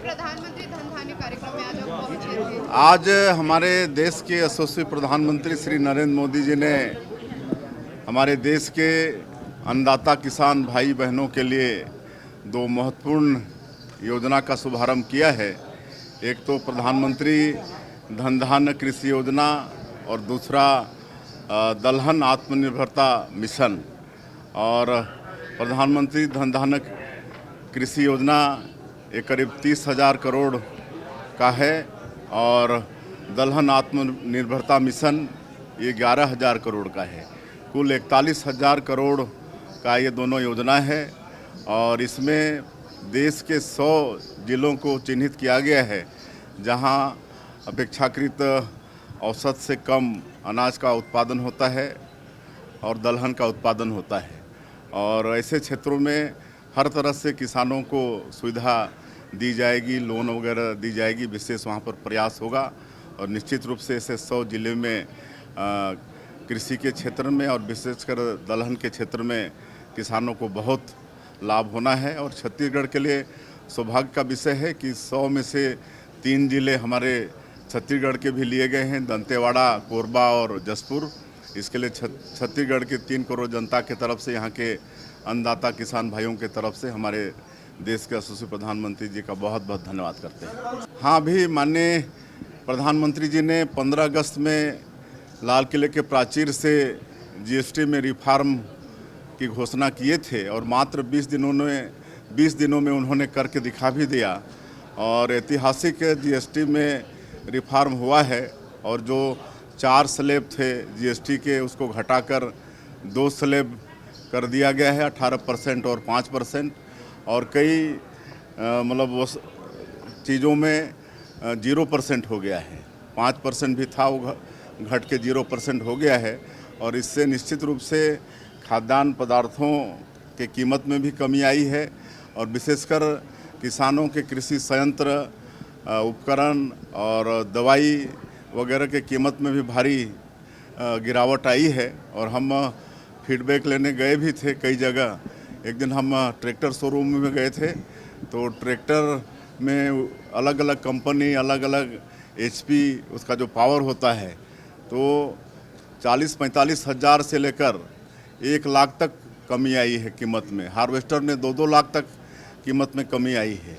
प्रधानमंत्री धन धान्य कार्यक्रम में आज आप पहुंचे थे। आज हमारे देश के यशस्वी प्रधानमंत्री श्री नरेंद्र मोदी जी ने हमारे देश के अन्नदाता किसान भाई बहनों के लिए दो महत्वपूर्ण योजना का शुभारंभ किया है। एक तो प्रधानमंत्री धन धान्य कृषि योजना और दूसरा दलहन आत्मनिर्भरता मिशन। और प्रधानमंत्री धन धान्य कृषि योजना एक करीब 30,000 करोड़ का है और दलहन आत्मनिर्भरता मिशन ये 11,000 करोड़ का है। कुल 41,000 करोड़ का ये दोनों योजना है और इसमें देश के 100 जिलों को चिन्हित किया गया है जहां अपेक्षाकृत औसत से कम अनाज का उत्पादन होता है और दलहन का उत्पादन होता है। और ऐसे क्षेत्रों में हर तरह से किसानों को सुविधा दी जाएगी, लोन वगैरह दी जाएगी, विशेष वहाँ पर प्रयास होगा। और निश्चित रूप से ऐसे 100 जिले में कृषि के क्षेत्र में और विशेषकर दलहन के क्षेत्र में किसानों को बहुत लाभ होना है। और छत्तीसगढ़ के लिए सौभाग्य का विषय है कि 100 में से 3 जिले हमारे छत्तीसगढ़ के भी लिए गए हैं, दंतेवाड़ा, कोरबा और जसपुर। इसके लिए छत्तीसगढ़ के 3 करोड़ जनता के तरफ से, यहाँ के अन्नदाता किसान भाइयों के तरफ से हमारे देश के यशस्वी प्रधानमंत्री जी का बहुत बहुत धन्यवाद करते हैं। हाँ, अभी माननीय प्रधानमंत्री जी ने 15 अगस्त में लाल किले के प्राचीर से जीएसटी में रिफॉर्म की घोषणा किए थे और मात्र 20 दिनों में उन्होंने करके दिखा भी दिया। और ऐतिहासिक जीएसटी में रिफॉर्म हुआ है और जो 4 स्लैब थे जीएसटी के उसको घटाकर 2 स्लैब कर दिया गया है, 18% और 5%। और कई मतलब वो चीज़ों में 0% हो गया है, 5% भी था वो घट के 0% हो गया है। और इससे निश्चित रूप से खाद्यान्न पदार्थों के कीमत में भी कमी आई है और विशेषकर किसानों के कृषि संयंत्र, उपकरण और दवाई वगैरह के कीमत में भी भारी गिरावट आई है। और हम फीडबैक लेने गए भी थे कई जगह। एक दिन हम ट्रैक्टर शोरूम में गए थे तो ट्रैक्टर में अलग अलग कंपनी, अलग अलग HP उसका जो पावर होता है, तो 40-45 हज़ार से लेकर 1 लाख तक कमी आई है कीमत में। हार्वेस्टर में 2-2 लाख तक कीमत में कमी आई है।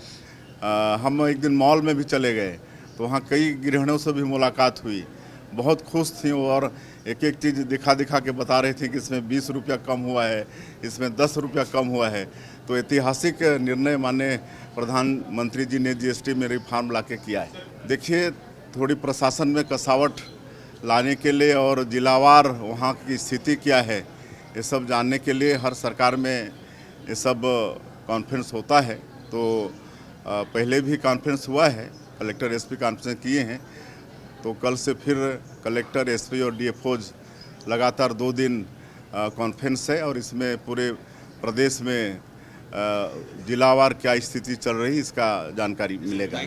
हम एक दिन मॉल में भी चले गए तो वहाँ कई गृहिणियों से भी मुलाकात हुई, बहुत खुश थी और एक एक चीज़ दिखा के बता रही थी कि इसमें 20 रुपया कम हुआ है, इसमें 10 रुपया कम हुआ है। तो ऐतिहासिक निर्णय माननीय प्रधानमंत्री जी ने जीएसटी में रिफॉर्म लाके किया है। देखिए, थोड़ी प्रशासन में कसावट लाने के लिए और जिलावार वहाँ की स्थिति क्या है ये सब जानने के लिए हर सरकार में ये सब कॉन्फ्रेंस होता है। तो पहले भी कॉन्फ्रेंस हुआ है, कलेक्टर SP कॉन्फ्रेंस किए हैं। तो कल से फिर कलेक्टर, SP और DFOज लगातार 2 दिन कॉन्फ्रेंस है और इसमें पूरे प्रदेश में जिलावार क्या स्थिति चल रही इसका जानकारी मिलेगा।